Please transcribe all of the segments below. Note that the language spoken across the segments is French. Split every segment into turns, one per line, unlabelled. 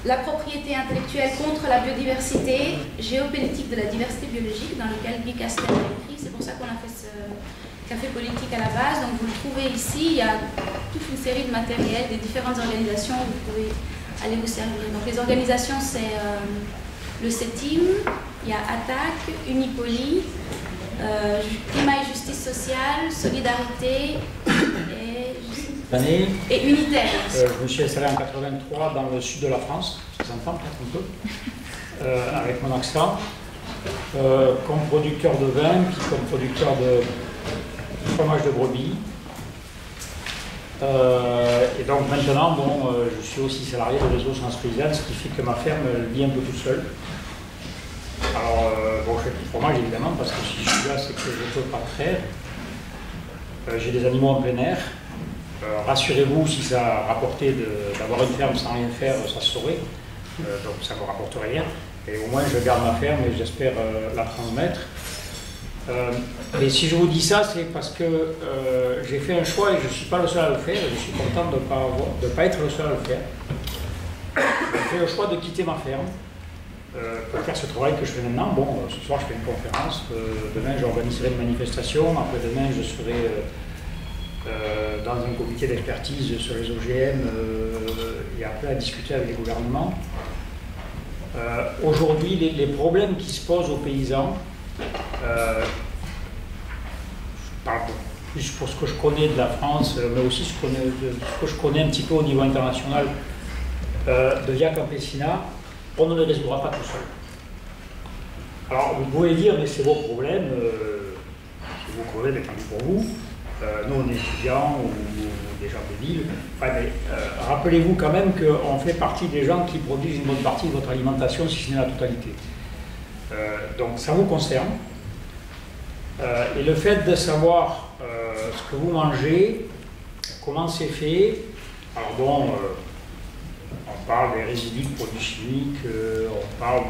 la propriété intellectuelle contre la biodiversité, géopolitique de la diversité biologique, dans lequel Guy Castel a écrit. C'est pour ça qu'on a fait ce café politique à la base. Donc vous le trouvez ici, il y a toute une série de matériels des différentes organisations, vous pouvez aller vous servir. Donc les organisations, c'est le CETIM, il y a ATTAC, Unipolis, Climat et Justice Sociale, Solidarité et Unitaire.
Je me suis installé en 83 dans le sud de la France, ça s'entend peut-être un peu, avec mon accent, comme producteur de vin, puis comme producteur de fromage de brebis. Et donc maintenant, bon, je suis aussi salarié de Réseau Sciences Paysannes, ce qui fait que ma ferme vit un peu toute seule. Alors, bon, je fais du fromage évidemment, parce que si je suis là, c'est que je ne peux pas le faire. J'ai des animaux en plein air. Rassurez-vous, si ça rapportait d'avoir une ferme sans rien faire, ça se saurait. Donc ça ne me rapporte rien. Et au moins, je garde ma ferme et j'espère la transmettre. Mais si je vous dis ça, c'est parce que j'ai fait un choix et je ne suis pas le seul à le faire. Et je suis content de ne pas être le seul à le faire. J'ai fait le choix de quitter ma ferme pour faire ce travail que je fais maintenant. Bon, ce soir, je fais une conférence. Demain, j'organiserai une manifestation. Après-demain, je serai dans un comité d'expertise sur les OGM et après à discuter avec les gouvernements. Aujourd'hui, les problèmes qui se posent aux paysans, je parle plus pour ce que je connais de la France, mais aussi ce que je connais un petit peu au niveau international de Via Campesina, on ne les résoudra pas tout seul. Alors vous pouvez dire, mais c'est vos problèmes, si vous crevez, tant pis pour vous. Nous, on est étudiants ou des gens de ville. Ouais, mais rappelez-vous quand même qu'on fait partie des gens qui produisent une bonne partie de votre alimentation, si ce n'est la totalité. Donc ça vous concerne. Et le fait de savoir ce que vous mangez, comment c'est fait, alors bon, on parle des résidus de produits chimiques, on parle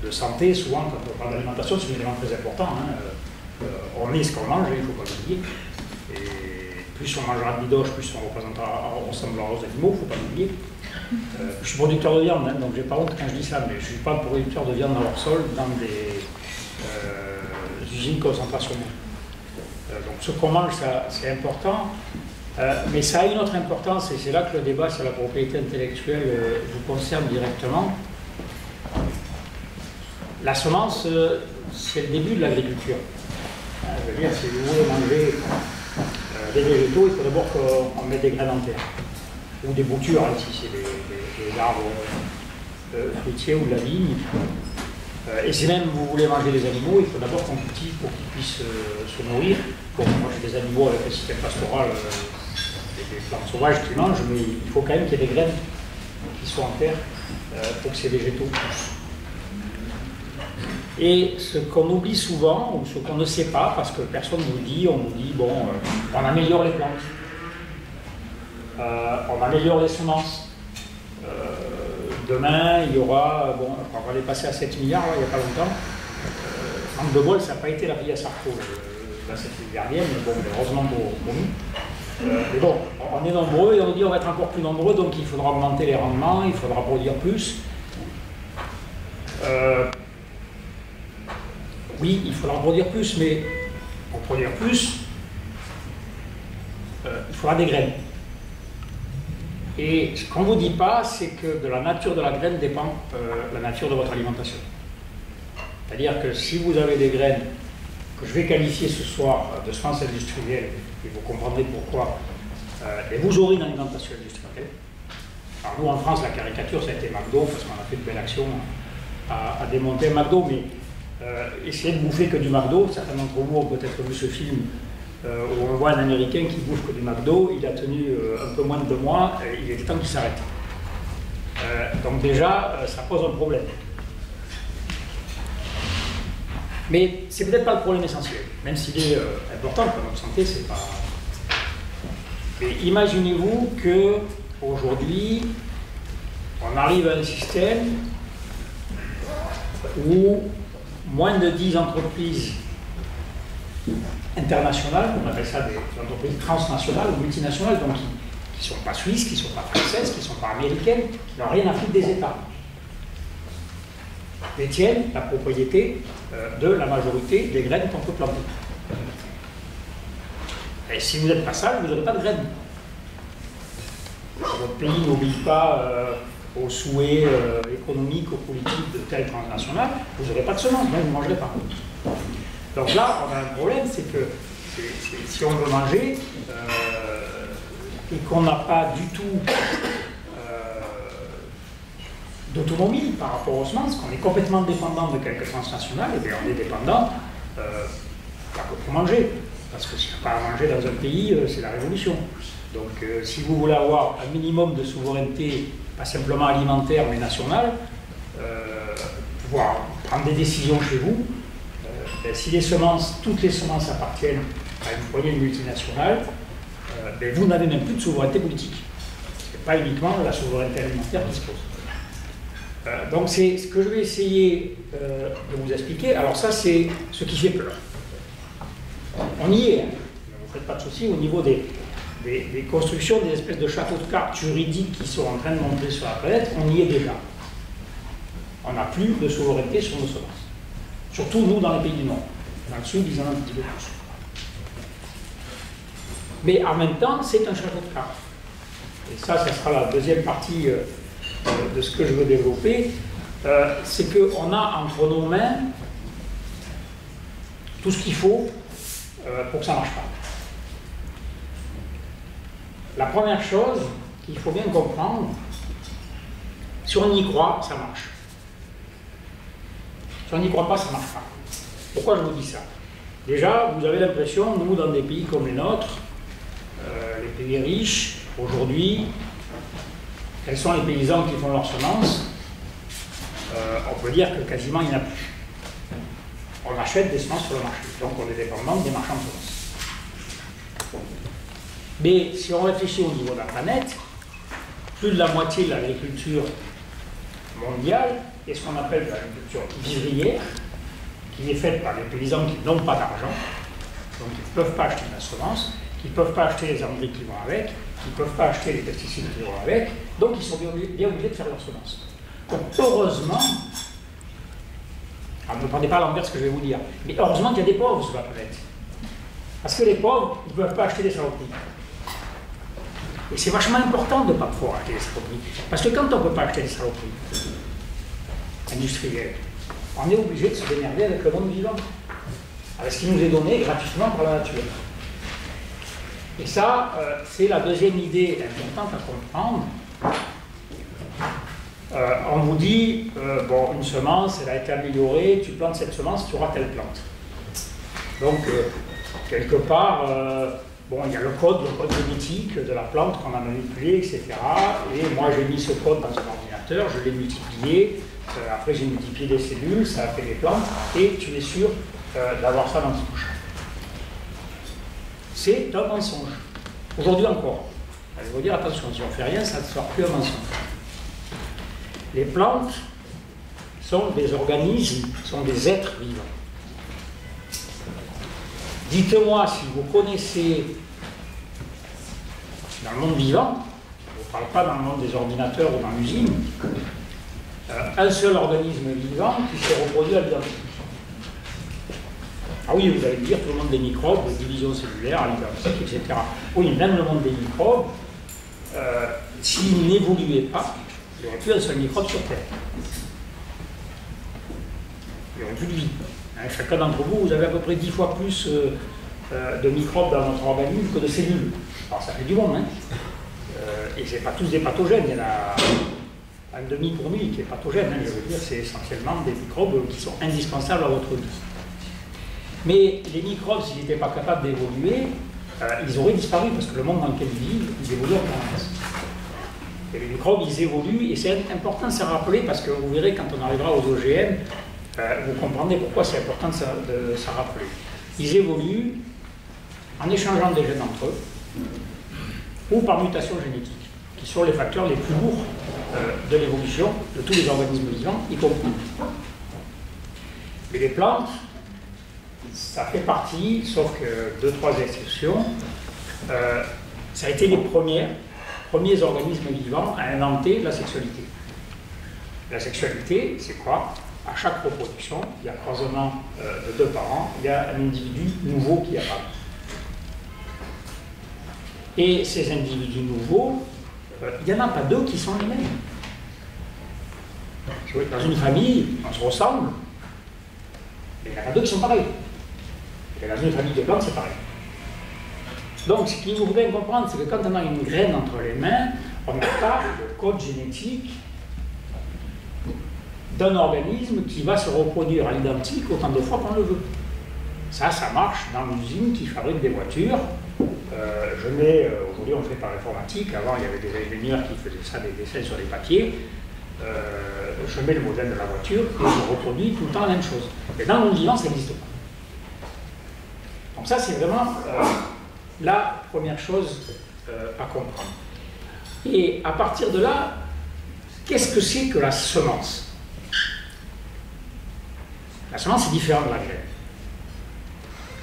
de santé, souvent quand on parle d'alimentation, c'est un élément très important. Hein. On est ce qu'on mange, il ne faut pas l'oublier. Et plus on mangera de bidoche, plus on ressemblera aux animaux, il ne faut pas l'oublier. Je suis producteur de viande, hein, donc j'ai pas honte quand je dis ça, mais je ne suis pas producteur de viande dans leur sol, dans des usines de concentration. Donc ce qu'on mange, c'est important, mais ça a une autre importance, et c'est là que le débat sur la propriété intellectuelle vous concerne directement. La semence, c'est le début de l'agriculture. Je veux dire, si vous voulez manger des végétaux, il faut d'abord qu'on mette des graines en terre. Ou des boutures, hein, si c'est des arbres fruitiers ou de la vigne. Et si même vous voulez manger des animaux, il faut d'abord qu'on cultive pour qu'ils puissent se nourrir. Bon, moi j'ai des animaux avec un système pastoral, des plantes sauvages qui mangent, mais il faut quand même qu'il y ait des graines qui soient en terre pour que ces végétaux poussent. Et ce qu'on oublie souvent, ou ce qu'on ne sait pas, parce que personne ne vous le dit, on nous dit, bon, on améliore les plantes, on améliore les semences. Demain, il y aura, bon, on va les passer à 7 milliards, là, il n'y a pas longtemps. Manque de bol, ça n'a pas été la vie à Sarko, cette dernière, mais bon, heureusement pour nous. Mais bon, on est nombreux et on dit on va être encore plus nombreux, donc il faudra augmenter les rendements, il faudra produire plus. Oui, il faudra produire plus, mais pour produire plus, il faudra des graines. Et ce qu'on ne vous dit pas, c'est que de la nature de la graine dépend la nature de votre alimentation. C'est-à-dire que si vous avez des graines que je vais qualifier ce soir de semences industrielles, et vous comprendrez pourquoi, et vous aurez une alimentation industrielle. Alors nous, en France, la caricature, ça a été McDo, parce qu'on a fait de belles actions à démonter McDo, mais essayez de bouffer que du McDo. Certains d'entre vous ont peut-être vu ce film où on voit un Américain qui bouffe que du McDo. Il a tenu un peu moins de 2 mois, et il est temps qu'il s'arrête. Donc déjà, ça pose un problème. Mais c'est peut-être pas le problème essentiel, même s'il est important pour notre santé, c'est pas... Mais imaginez-vous qu'aujourd'hui, on arrive à un système où moins de 10 entreprises internationales, on appelle ça des entreprises transnationales ou multinationales, donc qui qui ne sont pas suisses, qui ne sont pas françaises, qui ne sont pas américaines, qui n'ont rien à foutre des États, détiennent la propriété de la majorité des graines qu'on peut planter. Et si vous n'êtes pas sage, vous n'aurez pas de graines. Si votre pays n'obéit pas aux souhaits économiques, aux politiques de telle transnationale, vous n'aurez pas de semences, donc vous ne mangerez pas. Donc là, on a un problème, c'est que si on veut manger et qu'on n'a pas du tout d'autonomie par rapport aux semences, qu'on est complètement dépendant de quelques transnationales, et bien on est dépendant pas que pour manger. Parce que s'il n'y a pas à manger dans un pays, c'est la révolution. Donc si vous voulez avoir un minimum de souveraineté, pas simplement alimentaire mais nationale, pouvoir prendre des décisions chez vous, ben, si toutes les semences appartiennent à une poignée de multinationales, ben, vous n'avez même plus de souveraineté politique. Ce n'est pas uniquement la souveraineté alimentaire qui se pose. Donc c'est ce que je vais essayer de vous expliquer. Alors ça, c'est ce qui fait peur. On y est, hein. Ne vous faites pas de soucis au niveau des constructions, des espèces de châteaux de cartes juridiques qui sont en train de monter sur la planète, on y est déjà. On n'a plus de souveraineté sur nos semences. Surtout nous dans les pays du Nord. Dans le Sud, ils en ont un petit peu plus. Mais en même temps, c'est un château de cartes. Et ça sera la deuxième partie de ce que je veux développer. C'est qu'on a entre nos mains tout ce qu'il faut pour que ça ne marche pas. La première chose qu'il faut bien comprendre, si on y croit, ça marche. Si on n'y croit pas, ça ne marche pas. Pourquoi je vous dis ça? Déjà, vous avez l'impression, nous, dans des pays comme les nôtres, les pays riches, aujourd'hui, quels sont les paysans qui font leurs semences? On peut dire que quasiment il n'y en a plus. On achète des semences sur le marché, donc on est dépendant des marchands de semences. Mais si on réfléchit au niveau de la planète, plus de la moitié de l'agriculture mondiale est ce qu'on appelle l'agriculture vivrière, qui est faite par des paysans qui n'ont pas d'argent, donc ils ne peuvent pas acheter de la semence, qui ne peuvent pas acheter les engrais qui vont avec, qui ne peuvent pas acheter les pesticides qui vont avec, donc ils sont bien obligés de faire leurs semences. Donc heureusement, ne prenez pas à l'envers ce que je vais vous dire, mais heureusement qu'il y a des pauvres sur la planète. Parce que les pauvres, ils ne peuvent pas acheter des saloperies. Et c'est vachement important de ne pas pouvoir acheter des saloperies. Parce que quand on ne peut pas acheter des saloperies industrielles, on est obligé de se démerder avec le monde vivant. Avec ce qui nous est donné gratuitement par la nature. Et ça, c'est la deuxième idée importante à comprendre. On vous dit, bon, une semence, elle a été améliorée, tu plantes cette semence, tu auras telle plante. Donc, quelque part, bon, il y a le code génétique de la plante qu'on a manipulé, etc. Et moi, j'ai mis ce code dans un ordinateur, je l'ai multiplié, après j'ai multiplié les cellules, ça a fait des plantes, et tu es sûr d'avoir ça dans ton champ. C'est un mensonge. Aujourd'hui encore. Je vais vous dire, attention, si on ne fait rien, ça ne sera plus un mensonge. Les plantes sont des organismes, sont des êtres vivants. Dites-moi si vous connaissez, dans le monde vivant, je ne parle pas dans le monde des ordinateurs ou dans l'usine, un seul organisme vivant qui s'est reproduit à l'identique. Ah oui, vous allez me dire, tout le monde des microbes, des divisions cellulaires, à l'identique, etc. Oui, même le monde des microbes, s'il n'évoluait pas, il n'y aurait plus un seul microbe sur Terre. Il n'y aurait plus de vie. Hein, chacun d'entre vous, vous avez à peu près 10 fois plus de microbes dans votre organisme que de cellules. Alors ça fait du monde, hein. Et ce n'est pas tous des pathogènes. Il y en a un demi pour 1000 qui est pathogène. Hein, je veux dire, c'est essentiellement des microbes qui sont indispensables à votre vie. Mais les microbes, s'ils n'étaient pas capables d'évoluer, ils auraient disparu parce que le monde dans lequel ils vivent, ils évoluent en permanence. Et les microbes, ils évoluent, et c'est important de se rappeler, parce que vous verrez, quand on arrivera aux OGM, vous comprendrez pourquoi c'est important de se rappeler. Ils évoluent en échangeant des gènes entre eux, ou par mutation génétique, qui sont les facteurs les plus lourds de l'évolution de tous les organismes vivants, y compris. Mais les plantes, ça fait partie, sauf que 2-3 exceptions, ça a été les premières premiers organismes vivants à inventer la sexualité. La sexualité, c'est quoi? À chaque reproduction, il y a croisement de deux parents, il y a un individu nouveau qui apparaît. Et ces individus nouveaux, il n'y en a pas deux qui sont les mêmes. Dans une famille, on se ressemble, mais il n'y en a pas deux qui sont pareils. Et dans une famille de plantes, c'est pareil. Donc, ce qu'il nous faut bien comprendre, c'est que quand on a une graine entre les mains, on n'a pas le code génétique d'un organisme qui va se reproduire à l'identique autant de fois qu'on le veut. Ça marche dans l'usine qui fabrique des voitures. Aujourd'hui on fait par l'informatique, avant il y avait des ingénieurs qui faisaient ça, des dessins sur les papiers. Je mets le modèle de la voiture et je reproduis tout le temps la même chose. Mais dans le monde vivant, ça n'existe pas. Donc ça, c'est vraiment la première chose à comprendre. Et à partir de là, qu'est-ce que c'est que la semence? La semence est différente de la graine.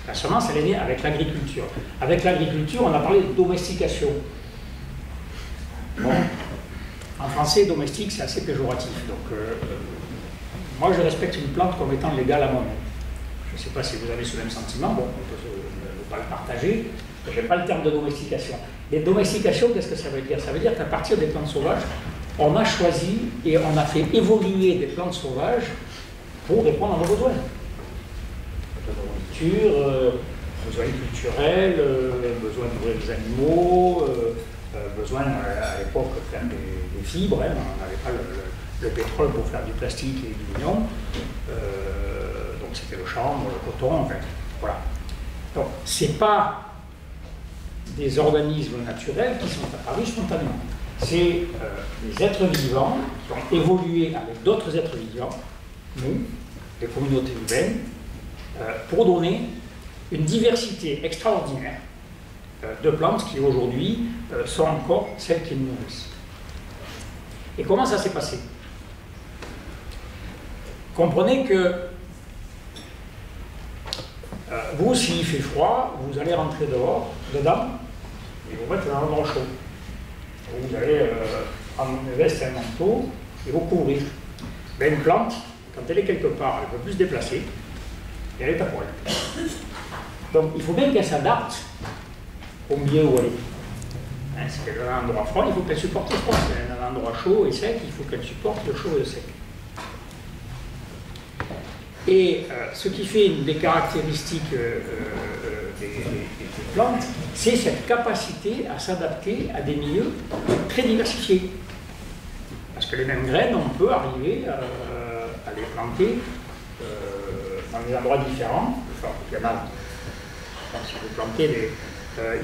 La semence, elle est née avec l'agriculture. Avec l'agriculture, on a parlé de domestication. Bon, en français, domestique, c'est assez péjoratif. Donc, moi, je respecte une plante comme étant légale à moi-même. Je ne sais pas si vous avez ce même sentiment, bon, on ne peut pas le partager. Je n'aime pas le terme de domestication. Mais domestication, qu'est-ce que ça veut dire? Ça veut dire qu'à partir des plantes sauvages, on a choisi et on a fait évoluer des plantes sauvages pour répondre à nos besoins. De nourriture, besoins culturels, besoin d'ouvrir des animaux, besoin à l'époque de faire des fibres, hein, on n'avait pas le pétrole pour faire du plastique et du lignon, donc c'était le chanvre, le coton, enfin, voilà. Donc c'est pas des organismes naturels qui sont apparus spontanément. C'est des êtres vivants qui ont évolué avec d'autres êtres vivants, nous, les communautés humaines, pour donner une diversité extraordinaire de plantes qui aujourd'hui sont encore celles qui nous nourrissent. Et comment ça s'est passé? Comprenez que vous, s'il fait froid, vous allez rentrer dedans, et vous mettre dans un endroit chaud. Vous allez prendre une veste et un manteau et vous couvrir. Mais une plante, quand elle est quelque part, elle peut plus se déplacer, et elle est à poil. Donc il faut bien qu'elle s'adapte au milieu où elle est. Hein, si elle est dans un endroit froid, il faut qu'elle supporte le froid. Si elle est dans un endroit chaud et sec, il faut qu'elle supporte le chaud et le sec. Et ce qui fait une des caractéristiques des plantes, c'est cette capacité à s'adapter à des milieux très diversifiés. Parce que les mêmes graines, on peut arriver à les planter dans des endroits différents. Enfin, il y en a, si vous plantez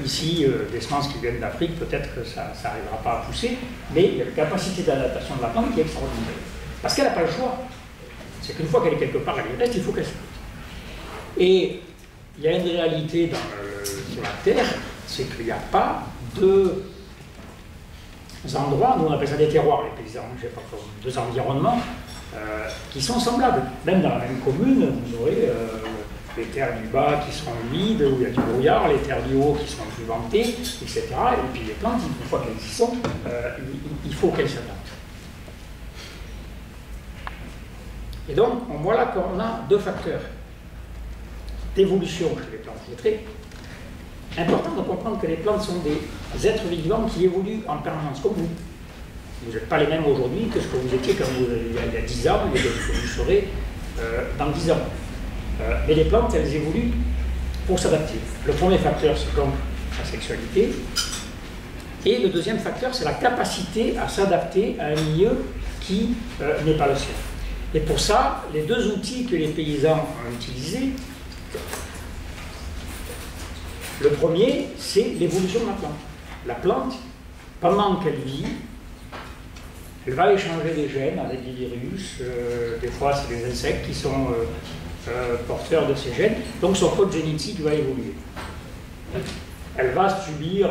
ici des semences qui viennent d'Afrique, peut-être que ça n'arrivera pas à pousser, mais il y a une capacité d'adaptation de la plante qui est extraordinaire. Parce qu'elle n'a pas le choix. C'est qu'une fois qu'elle est quelque part, elle y reste, il faut qu'elle s'adapte. Et il y a une réalité sur la Terre, c'est qu'il n'y a pas deux endroits, nous on appelle ça des terroirs, les paysans, j'ai pas comme deux environnements, qui sont semblables. Même dans la même commune, vous aurez les terres du bas qui seront humides, où il y a du brouillard, les terres du haut qui seront plus ventées, etc. Et puis les plantes, une fois qu'elles y sont, il faut qu'elles s'adaptent. Et donc, voilà qu'on a deux facteurs d'évolution chez les plantes. C'est très important de comprendre que les plantes sont des êtres vivants qui évoluent en permanence, comme vous. Vous n'êtes pas les mêmes aujourd'hui que ce que vous étiez quand il y a 10 ans, et ce que vous serez dans 10 ans. Mais les plantes, elles évoluent pour s'adapter. Le premier facteur, c'est donc la sexualité. Et le deuxième facteur, c'est la capacité à s'adapter à un milieu qui n'est pas le sien. Et pour ça, les deux outils que les paysans ont utilisés, le premier, c'est l'évolution de la plante. La plante, pendant qu'elle vit, elle va échanger des gènes avec des virus, des fois c'est des insectes qui sont porteurs de ces gènes, donc son code génétique va évoluer. Elle va subir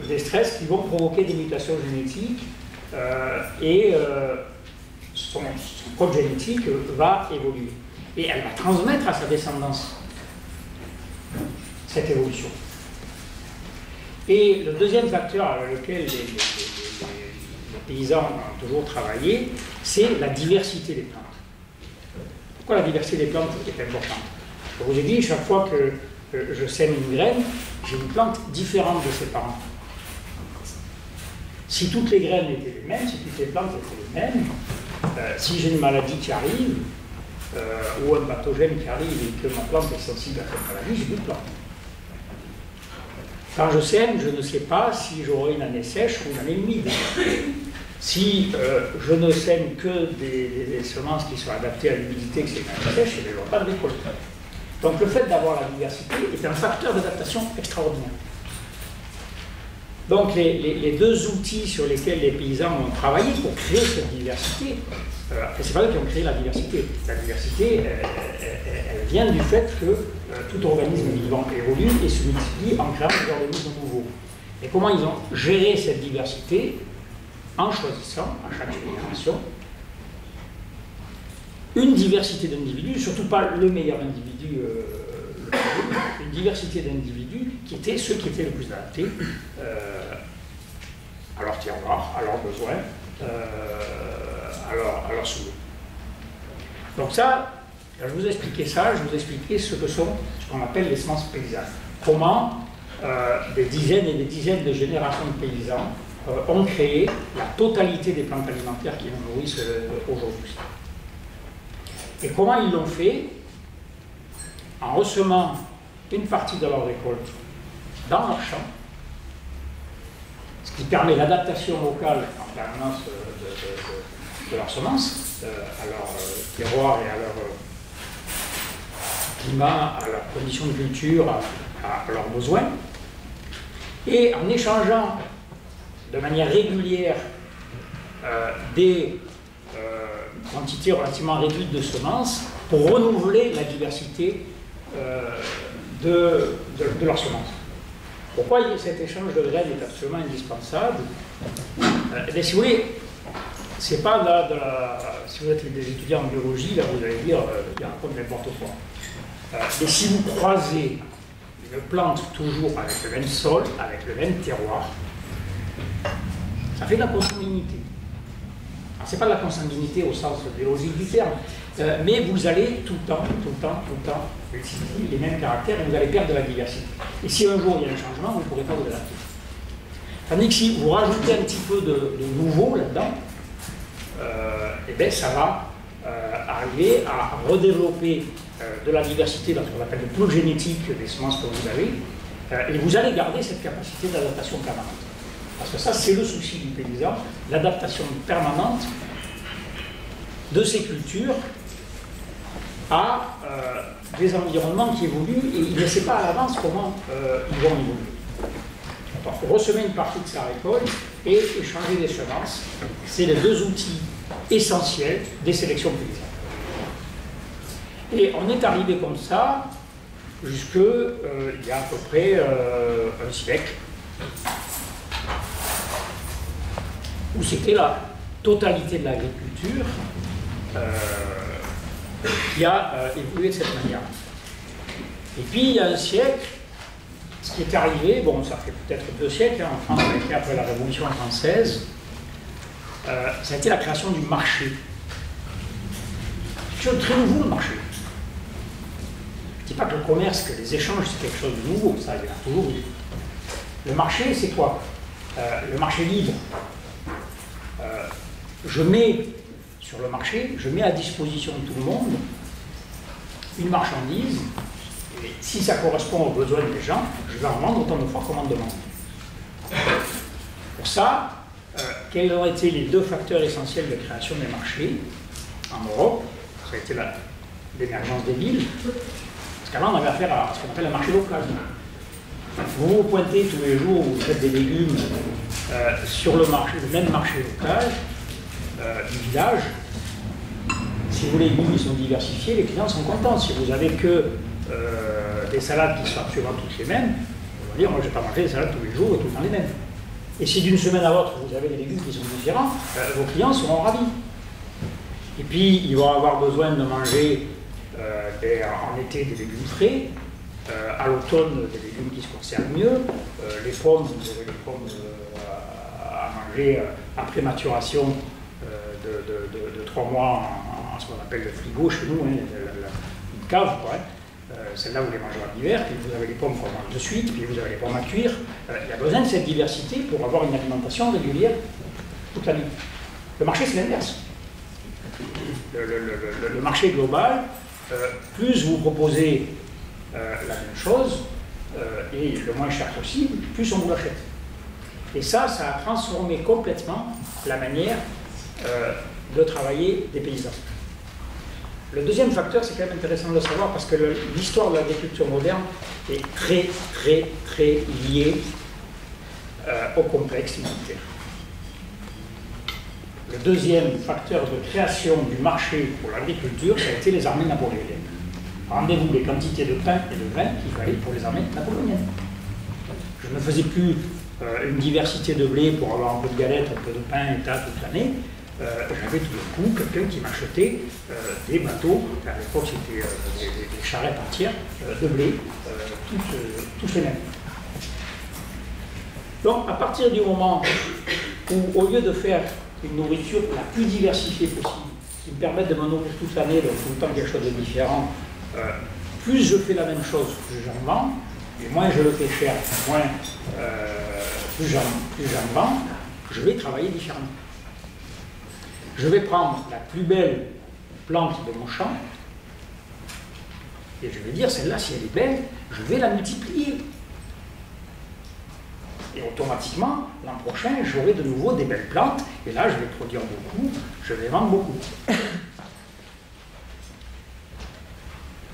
des stress qui vont provoquer des mutations génétiques son code génétique va évoluer. Et elle va transmettre à sa descendance cette évolution. Et le deuxième facteur avec lequel les paysans ont toujours travaillé, c'est la diversité des plantes. Pourquoi la diversité des plantes est importante? Je vous ai dit, chaque fois que je sème une graine, j'ai une plante différente de ses parents. Si toutes les graines étaient les mêmes, si toutes les plantes étaient les mêmes, si j'ai une maladie qui arrive, ou un pathogène qui arrive et que ma plante est sensible à cette maladie, j'ai plus de plante. Quand je sème, je ne sais pas si j'aurai une année sèche ou une année humide. Si je ne sème que des semences qui sont adaptées à l'humidité, que c'est une année sèche, je n'aurai pas de récolte. Donc le fait d'avoir la diversité est un facteur d'adaptation extraordinaire. Donc les deux outils sur lesquels les paysans ont travaillé pour créer cette diversité, c'est pas eux qui ont créé la diversité. La diversité, elle vient du fait que tout organisme vivant évolue et se multiplie en créant des organismes nouveaux. Et comment ils ont géré cette diversité? En choisissant, à chaque génération, une diversité d'individus, surtout pas le meilleur individu, une diversité d'individus qui étaient ceux qui étaient le plus adaptés à leur terroir, à leurs besoins, à leur souhait. Donc ça, quand je vous ai expliqué ça, je vous ai expliqué ce qu'on appelle les semences paysannes. Comment des dizaines et des dizaines de générations de paysans ont créé la totalité des plantes alimentaires qui nous nourrissent aujourd'hui. Et comment ils l'ont fait? En ressemant une partie de leur récolte dans leur champ, ce qui permet l'adaptation locale en permanence de leurs semences, à leur terroir et à leur climat, à leurs conditions de culture, à leurs besoins. Et en échangeant de manière régulière des quantités relativement réduites de semences pour renouveler la diversité de leurs semences. Pourquoi cet échange de graines est absolument indispensable? Si vous voulez, c'est pas si vous êtes des étudiants en biologie, là vous allez dire il raconte n'importe quoi. Et si vous croisez une plante toujours avec le même sol, avec le même terroir, ça fait de la consanguinité. Alors, c'est pas de la consanguinité au sens biologique du terme, mais vous allez tout le temps utiliser les mêmes caractères et vous allez perdre de la diversité. Et si un jour il y a un changement, vous ne pourrez pas vous adapter. Tandis que si vous rajoutez un petit peu de nouveau là-dedans, eh bien, ça va arriver à redévelopper de la diversité dans ce qu'on appelle le pool génétique des semences que vous avez, et vous allez garder cette capacité d'adaptation permanente. Parce que ça, c'est le souci du paysan, l'adaptation permanente de ces cultures à des environnements qui évoluent et il ne sait pas à l'avance comment ils vont évoluer. Donc, ressemer une partie de sa récolte et échanger des semences, c'est les deux outils essentiels des sélections paysannes. Et on est arrivé comme ça jusqu'il y a à peu près un siècle, où c'était la totalité de l'agriculture qui a évolué de cette manière. Et puis il y a un siècle, ce qui est arrivé, bon ça fait peut-être 2 siècles, hein, en France, après la Révolution française, ça a été la création du marché. C'est quelque chose de très nouveau, le marché. Je ne dis pas que le commerce, que les échanges, c'est quelque chose de nouveau, ça, il y en a toujours eu. Le marché, c'est quoi? Le marché libre. Je mets sur le marché, je mets à disposition de tout le monde une marchandise, et si ça correspond aux besoins des gens, je vais en vendre autant de fois qu'on m'en demande. Pour ça, quels ont été les 2 facteurs essentiels de création des marchés en Europe? Ça a été l'émergence des villes, parce qu'avant on avait affaire à ce qu'on appelle un marché local. Vous vous pointez tous les jours, vous faites des légumes sur le même marché local du village. Si vos légumes ils sont diversifiés, les clients sont contents. Si vous n'avez que des salades qui sont absolument toutes les mêmes, vous allez dire moi je ne vais pas manger des salades tous les jours et tout le temps les mêmes. Et si d'une semaine à l'autre vous avez des légumes qui sont différents, vos clients seront ravis. Et puis ils vont avoir besoin de manger en été des légumes frais, À l'automne, des légumes qui se conservent mieux. Les pommes, vous aurez les pommes à manger après maturation de 3 mois en ce qu'on appelle le frigo chez nous, hein, une cave, quoi. Celle-là, vous les mangez en hiver, puis vous avez les pommes qu'on mange de suite, puis vous avez les pommes à cuire. Il y a besoin de cette diversité pour avoir une alimentation régulière toute l'année. Le marché, c'est l'inverse. Le marché global, plus vous proposez la même chose, et le moins cher possible, plus on vous l'achète. Et ça a transformé complètement la manière de travailler des paysans. Le deuxième facteur, c'est quand même intéressant de le savoir parce que l'histoire de l'agriculture moderne est très, très, très liée au complexe militaire. Le deuxième facteur de création du marché pour l'agriculture, ça a été les armées napoléoniennes. Rendez-vous les quantités de pain et de vin qu'il fallait pour les armées napoléoniennes. Je ne faisais plus une diversité de blé pour avoir un peu de galette, un peu de pain et tas toute l'année. J'avais tout d'un coup quelqu'un qui m'achetait des bateaux, à l'époque c'était des charrettes entières de blé, tous les mêmes. Donc à partir du moment où, au lieu de faire une nourriture la plus diversifiée possible, qui me permette de me nourrir toute l'année, donc tout le temps quelque chose de différent, plus je fais la même chose, plus j'en vends, et moins je le fais cher, plus j'en vends, je vais travailler différemment. Je vais prendre la plus belle plante de mon champ et je vais dire, celle-là, si elle est belle, je vais la multiplier. Et automatiquement, l'an prochain, j'aurai de nouveau des belles plantes et là, je vais produire beaucoup, je vais vendre beaucoup.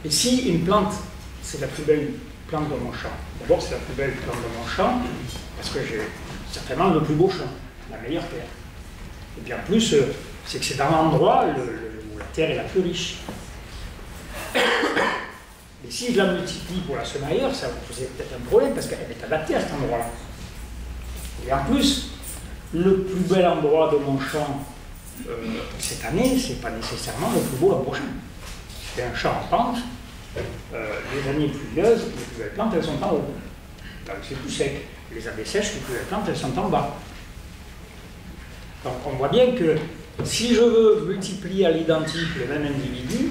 Et si une plante, c'est la plus belle plante de mon champ, d'abord, c'est la plus belle plante de mon champ parce que j'ai certainement le plus beau champ, la meilleure terre. Et puis en plus, c'est que c'est dans l'endroit où la terre est la plus riche. Mais si je la multiplie pour la semer ailleurs, ça vous posait peut-être un problème parce qu'elle est adaptée à cet endroit-là. Et en plus, le plus bel endroit de mon champ cette année, c'est pas nécessairement le plus beau l'an prochain. C'est un champ en pente. Les années pluvieuses, les plus belles plantes, elles sont en haut. Donc c'est plus sec. Les années sèches, les plus belles plantes, elles sont en bas. Donc on voit bien que si je veux multiplier à l'identique le même individu,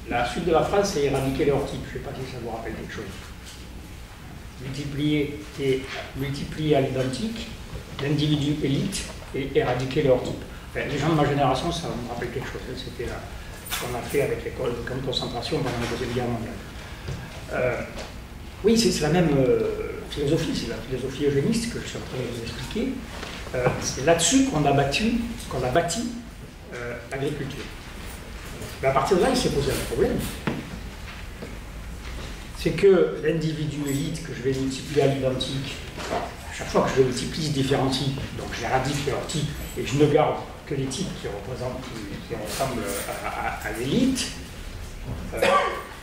la suite de la phrase c'est éradiquer les hors types. Je ne sais pas si ça vous rappelle quelque chose. Multiplier à l'identique l'individu élite et éradiquer les hors types. Enfin, les gens de ma génération, ça me rappelle quelque chose. C'était ce qu'on a fait avec l'école de camp de concentration pendant la Deuxième Guerre mondiale. Oui, c'est la même philosophie, c'est la philosophie eugéniste que je suis en train de vous expliquer. C'est là-dessus qu'on a bâti l'agriculture. Mais à partir de là, il s'est posé un problème. C'est que l'individu élite que je vais multiplier à l'identique, à chaque fois que je multiplie, se différencie, donc j'éradique leur type et je ne garde que les types qui ressemblent à l'élite.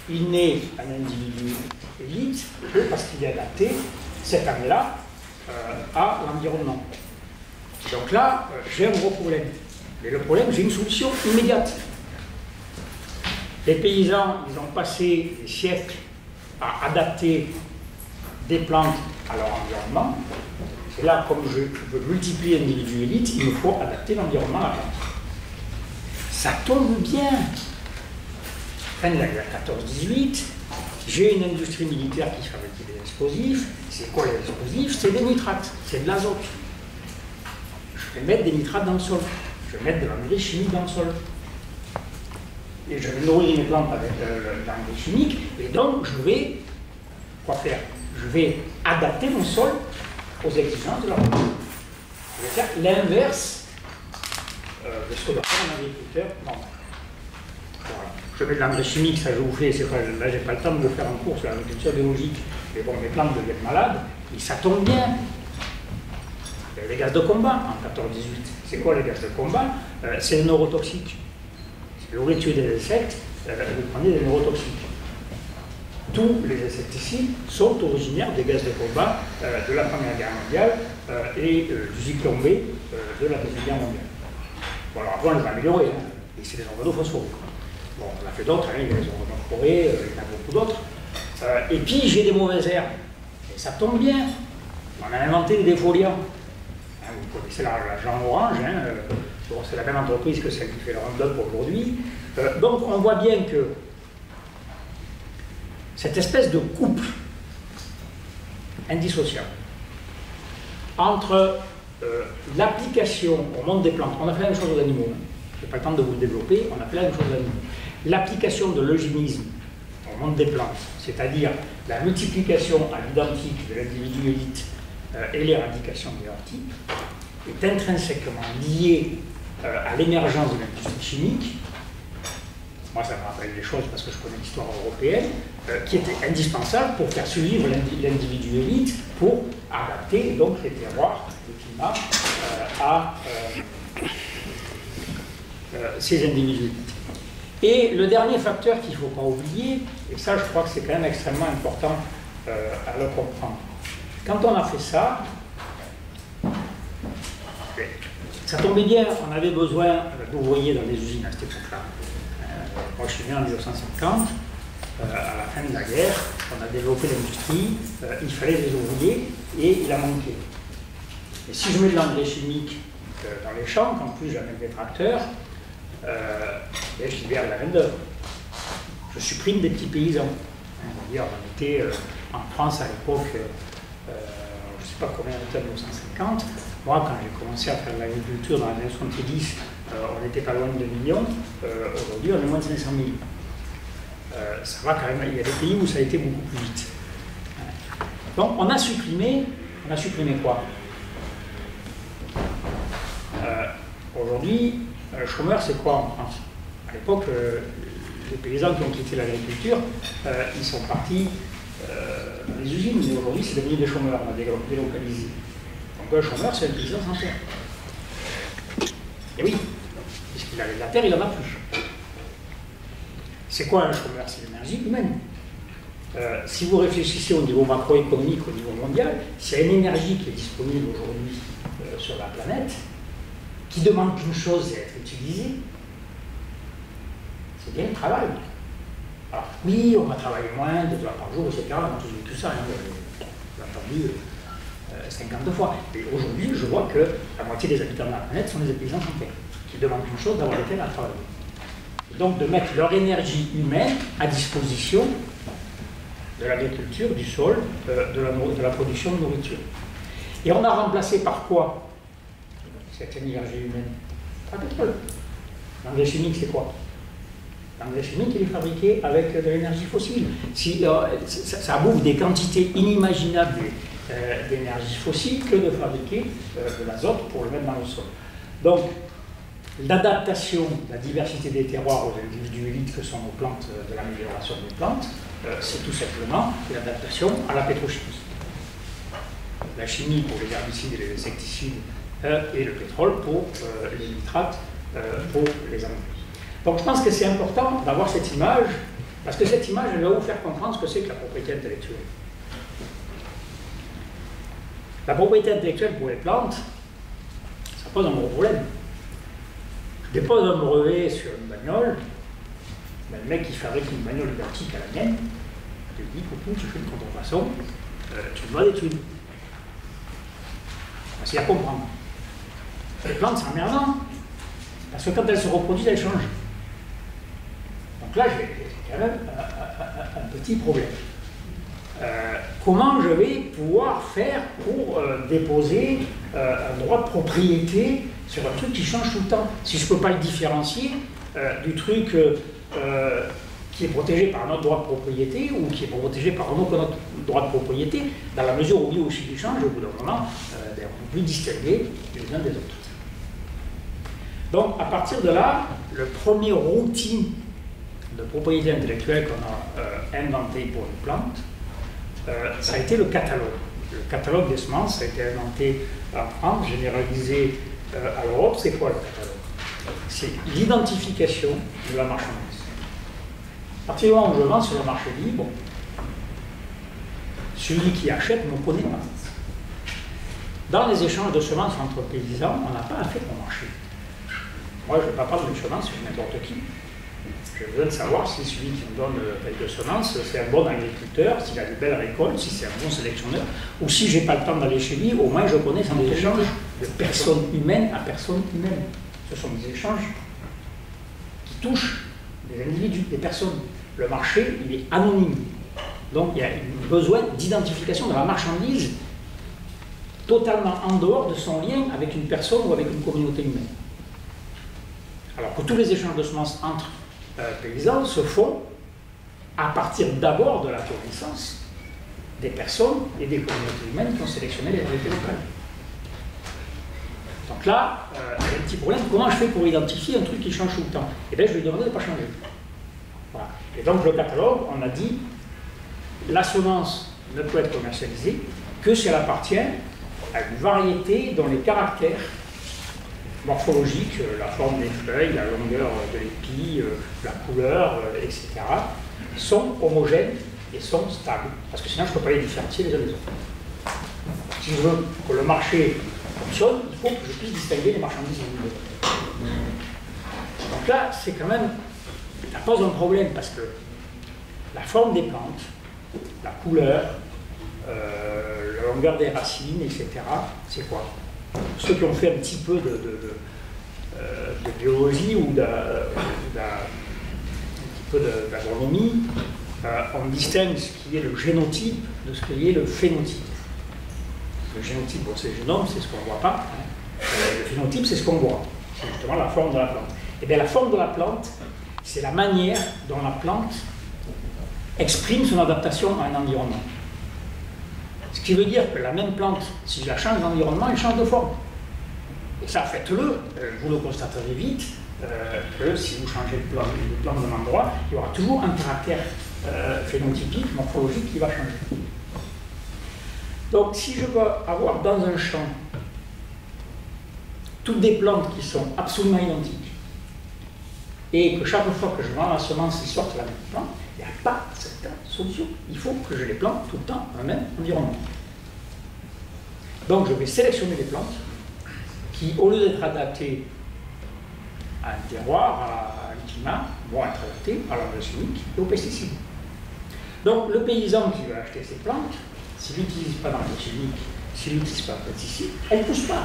Il naît un individu élite parce qu'il est adapté cette année-là à l'environnement. Donc là, j'ai un gros problème. Mais le problème, j'ai une solution immédiate. Les paysans, ils ont passé des siècles à adapter des plantes à leur environnement. Et là, comme je veux multiplier l'individu élite, il me faut adapter l'environnement à la plante. Ça tombe bien. Fin de la guerre 14-18, j'ai une industrie militaire qui fabrique des explosifs. C'est quoi les explosifs? C'est des nitrates, c'est de l'azote. Je vais mettre des nitrates dans le sol. Je vais mettre de l'engrais chimique dans le sol. Et je vais nourrir mes plantes avec l'engrais chimique. Et donc, je vais quoi faire? Je vais adapter mon sol aux exigences de la plante. Je vais faire l'inverse de ce que doit faire un agriculteur normal. Voilà. Je mets de l'engrais chimique, ça je vous fais, là j'ai pas le temps de vous faire un cours sur l'agriculture biologique, mais bon, mes plantes deviennent malades, et ça tombe bien. Les gaz de combat en 14-18. C'est quoi les gaz de combat? C'est les neurotoxiques. Si vous voulez tuer des insectes, vous prenez des neurotoxiques. Tous les insecticides sont originaires des gaz de combat de la Première Guerre mondiale et du zyklon B de la Deuxième Guerre mondiale. Bon, alors après on les a améliorés, hein, et c'est des organophosphoriques. Bon, on a fait d'autres, hein, il y a les organochlorés, il y en a beaucoup d'autres. Et puis j'ai des mauvaises herbes. Et ça tombe bien. On a inventé des défoliants. Hein, vous connaissez la Jean Orange, hein, bon, c'est la même entreprise que celle qui fait le Roundup aujourd'hui. Donc on voit bien que cette espèce de couple indissociable entre l'application au monde des plantes, on a fait la même chose aux animaux, hein. Je n'ai pas le temps de vous le développer, on a fait la même chose aux animaux. L'application de l'eugénisme au monde des plantes, c'est-à-dire la multiplication à l'identique de l'individu élite et l'éradication des hors-types, est intrinsèquement liée à l'émergence de l'industrie chimique. Moi, ça me rappelle des choses parce que je connais l'histoire européenne, qui était indispensable pour faire survivre l'individu élite, pour adapter donc les terroirs, le climat, à ces individus élites. Et le dernier facteur qu'il ne faut pas oublier, et ça je crois que c'est quand même extrêmement important à le comprendre, quand on a fait ça, ça tombait bien, on avait besoin d'ouvriers dans les usines à cette époque-là. Moi je suis né en 1950, à la fin de la guerre, on a développé l'industrie, il fallait des ouvriers et il a manqué. Et si je mets de l'engrais chimique dans les champs, qu'en plus j'amène des tracteurs, je libère la main-d'œuvre. Je supprime des petits paysans. On était en France à l'époque, je ne sais pas combien on était en 1950. Moi, quand j'ai commencé à faire de l'agriculture dans les années 70, on n'était pas loin de 2 millions. Aujourd'hui, on est moins de 500 000. Ça va quand même. Il y a des pays où ça a été beaucoup plus vite. Donc, on a supprimé quoi? Aujourd'hui, le chômeur, c'est quoi en France? À l'époque, les paysans qui ont quitté l'agriculture, ils sont partis dans les usines, mais aujourd'hui, c'est devenu des chômeurs, on a délocalisé. Donc un chômeur, c'est un paysan sans terre. Et oui, puisqu'il avait de la terre, il n'en a plus. C'est quoi un chômeur? C'est l'énergie humaine. Si vous réfléchissez au niveau macroéconomique, au niveau mondial, s'il y a une énergie qui est disponible aujourd'hui sur la planète, qui demande qu'une chose, c'est être utilisée, c'est bien le travail. Alors, oui, on va travailler moins, 2 heures par jour, etc. On a tous vu tout ça, hein, on l'a entendu 50 fois. Et aujourd'hui, je vois que la moitié des habitants de la planète sont des paysans sans terre, qui demandent qu'une chose, d'avoir des terres à travailler. Et donc, de mettre leur énergie humaine à disposition de l'agriculture, du sol, de la production de nourriture. Et on a remplacé par quoi cette énergie humaine? Pas pétrole. L'engrais chimique, c'est quoi? L'engrais chimique, il est fabriqué avec de l'énergie fossile. Ça bouffe des quantités inimaginables d'énergie fossile que de fabriquer de l'azote pour le mettre dans le sol. Donc, l'adaptation, la diversité des terroirs aux individus élites que sont nos plantes, de l'amélioration des plantes, c'est tout simplement l'adaptation à la pétrochimie. La chimie pour les herbicides et les insecticides, et le pétrole pour les nitrates, pour les engrais. Donc je pense que c'est important d'avoir cette image, parce que cette image, elle va vous faire comprendre ce que c'est que la propriété intellectuelle. La propriété intellectuelle pour les plantes, ça pose un gros problème. Je dépose un brevet sur une bagnole, ben, le mec qui fabrique une bagnole identique à la mienne, je lui dis, coucou, tu fais une contrefaçon, tu me dois des thunes. C'est à comprendre. Les plantes, c'est emmerdant, parce que quand elles se reproduisent, elles changent. Donc là, j'ai quand même un petit problème. Comment je vais pouvoir faire pour déposer un droit de propriété sur un truc qui change tout le temps, si je ne peux pas le différencier du truc qui est protégé par un autre droit de propriété ou qui est protégé par un autre droit de propriété, dans la mesure où lui aussi il change, au bout d'un moment, on ne peut plus distinguer les uns des autres. Donc, à partir de là, le premier outil de propriété intellectuelle qu'on a inventé pour les plantes, ça a été le catalogue. Le catalogue des semences a été inventé en France, généralisé à l'Europe. C'est quoi le catalogue? C'est l'identification de la marchandise. À partir du moment où je vends sur le marché libre, celui qui achète ne me connaît pas. Dans les échanges de semences entre paysans, on n'a pas à faire au marché. Moi, je ne vais pas prendre une semence sur n'importe qui. J'ai besoin de savoir si celui qui me donne quelques semences, c'est un bon agriculteur, s'il a de belles récoltes, si c'est un bon sélectionneur, ou si je n'ai pas le temps d'aller chez lui, au moins je connais son échange de personne humaine à personne humaine. Ce sont des échanges qui touchent des individus, des personnes. Le marché, il est anonyme. Donc il y a un besoin d'identification de la marchandise totalement en dehors de son lien avec une personne ou avec une communauté humaine. Alors que tous les échanges de semences entre paysans se font à partir d'abord de la connaissance des personnes et des communautés humaines qui ont sélectionné les variétés locales. Donc là, il y a un petit problème. Comment je fais pour identifier un truc qui change tout le temps? Eh bien, je lui demande de ne pas changer. Voilà. Et donc, le catalogue, on a dit, la semence ne peut être commercialisée que si elle appartient à une variété dont les caractères morphologiques, la forme des feuilles, la longueur de l'épi, la couleur, etc., sont homogènes et sont stables. Parce que sinon, je ne peux pas les différencier les uns des autres. Si je veux que le marché fonctionne, il faut que je puisse distinguer les marchandises individuelles. Donc là, c'est quand même, ça pose un problème parce que la forme des plantes, la couleur, la longueur des racines, etc., c'est quoi? Ceux qui ont fait un petit peu de biologie ou d'agronomie, on distingue ce qui est le génotype de ce qui est le phénotype. Le génotype, bon, c'est le génome, c'est ce qu'on ne voit pas. Le phénotype, c'est ce qu'on voit. C'est justement la forme de la plante. Et bien la forme de la plante, c'est la manière dont la plante exprime son adaptation à un environnement. Ce qui veut dire que la même plante, si je la change d'environnement, elle change de forme. Et ça, faites-le, vous le constaterez vite, que si vous changez de plante d'un endroit, il y aura toujours un caractère phénotypique, morphologique qui va changer. Donc, si je veux avoir dans un champ toutes des plantes qui sont absolument identiques, et que chaque fois que je vends la semence, ils sortent la même plante, il n'y a pas cette solution. Il faut que je les plante tout le temps dans le même environnement. Donc, je vais sélectionner des plantes qui, au lieu d'être adaptées à un terroir, à un climat, vont être adaptées à l'engrais chimique et aux pesticides. Donc, le paysan qui va acheter ces plantes, s'il n'utilise pas d'engrais chimique, s'il n'utilise pas de pesticides, elles ne poussent pas.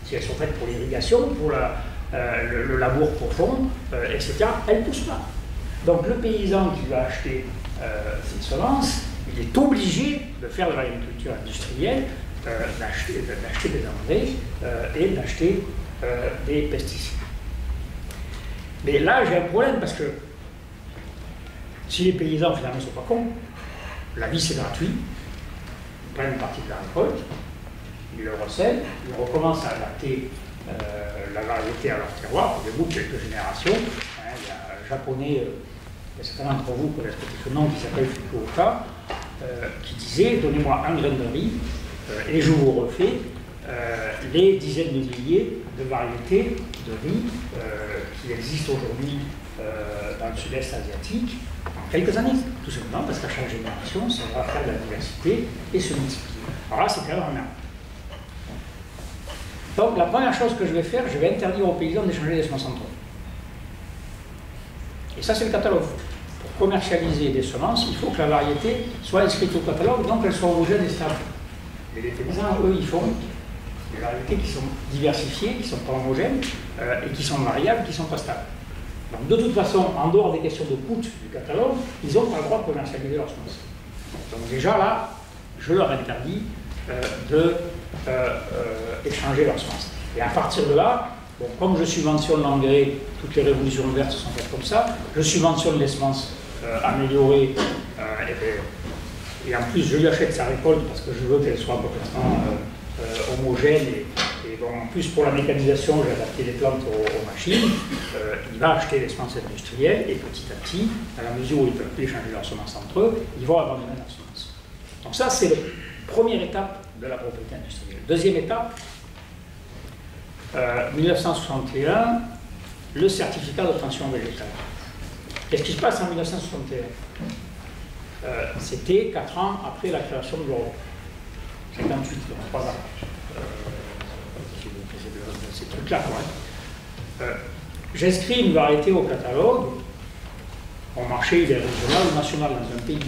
Si elles sont faites pour l'irrigation, pour le labour profond, etc., elles ne poussent pas. Donc le paysan qui va acheter ces semences, il est obligé de faire de l'agriculture industrielle, d'acheter des engrais et d'acheter des pesticides. Mais là, j'ai un problème parce que si les paysans finalement ne sont pas cons, la vie c'est gratuit, ils prennent une partie de la récolte, ils le recèlent, ils recommencent à adapter la variété à leur terroir, au bout de quelques générations. Hein, il y a un japonais, certains d'entre vous connaissent ce nom qui s'appelle Fukuoka, qui disait « Donnez-moi un grain de riz et je vous refais les dizaines de milliers de variétés de riz qui existent aujourd'hui dans le sud-est asiatique en quelques années. » Tout simplement parce qu'à chaque génération, ça va faire de la diversité et se multiplier. Alors là, c'est quand même un merde. Donc la première chose que je vais faire, je vais interdire aux paysans d'échanger des semences entre eux. Et ça, c'est le catalogue. Pour commercialiser des semences, il faut que la variété soit inscrite au catalogue, donc qu'elle soit homogène et stable. Et les paysans, eux, ils font des variétés qui sont diversifiées, qui ne sont pas homogènes, et qui sont variables, qui ne sont pas stables. Donc de toute façon, en dehors des questions de coût du catalogue, ils n'ont pas le droit de commercialiser leurs semences. Donc déjà là, je leur interdis échanger leurs semences. Et à partir de là, bon, comme je subventionne l'engrais, toutes les révolutions vertes sont faites comme ça, je subventionne les semences améliorées, et en plus je lui achète sa récolte parce que je veux qu'elle soit complètement homogène, et bon, en plus pour la mécanisation, j'ai adapté les plantes aux machines, il va acheter les semences industrielles, et petit à petit, à la mesure où ils ne peuvent plus échanger leurs semences entre eux, ils vont abandonner leurs semences. Donc ça, c'est la première étape de la propriété industrielle. Deuxième étape, 1961, le certificat d'obtention végétale. Qu'est-ce qui se passe en 1961? C'était 4 ans après la création de l'Europe. 58, donc 3 ans. Ces trucs-là, J'inscris une variété au catalogue. Mon marché, il est régional ou national dans un pays.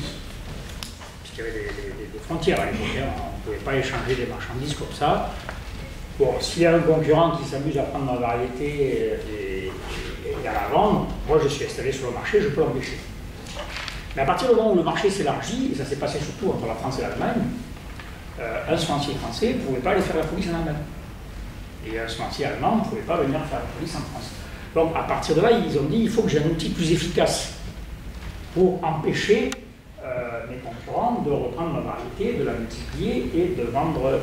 Puisqu'il y avait des frontières à l'époque. On ne pouvait pas échanger des marchandises comme ça. Bon, s'il y a un concurrent qui s'amuse à prendre ma variété et à la vendre, moi je suis installé sur le marché, je peux l'empêcher. Mais à partir du moment où le marché s'élargit, et ça s'est passé surtout entre la France et l'Allemagne, un semencier français ne pouvait pas aller faire la police en Allemagne. Et un semencier allemand ne pouvait pas venir faire la police en France. Donc à partir de là, ils ont dit il faut que j'ai un outil plus efficace pour empêcher mes concurrents de reprendre ma variété, de la multiplier et de vendre